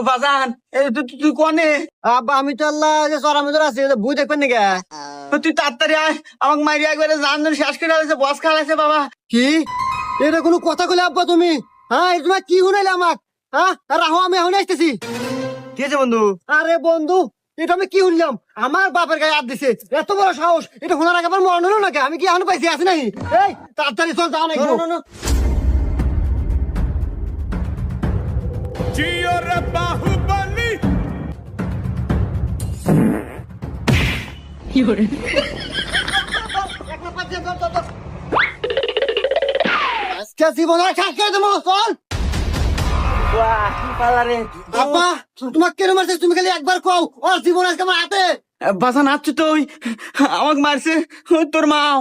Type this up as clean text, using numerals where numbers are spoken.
বাজান তুই কনে? আব্বা আমি তো আল্লাহ যে চড়া মজুর আছি বই দেখবেন নাকি? তুই তাড়াতাড়ি আয়, আমাকে মারি একবারে জান শেষ করে ফেলেছে, বস খালাইছে বাবা। কি এটা কোনো কথা কইলে আব্বা তুমি? হ্যাঁ তোমার কি শুনাইলে আমাক? হ্যাঁ রাহো আমি এখন আসতেছি। কি আছে বন্ধু? আরে বন্ধু এটা আমি কি শুনলাম? আমার বাপের গায়ে হাত দিছে, এত বড় সাহস! এটা শোনার আগে আমার মরণ হলো নাকি? আমি কি এখন পাইছি আছি নাকি? এই তাড়াতাড়ি চল, যাও নাকি? আজকে জীবন আর শেষ করে দেবো, চল। আব্বা তোমাকে কেন মারছে? তুমি খালি একবার কও, ওর জীবন আজকে আমার হাতে। বাজান আসছো তো ওই আমাকে মারছে তোর মাও।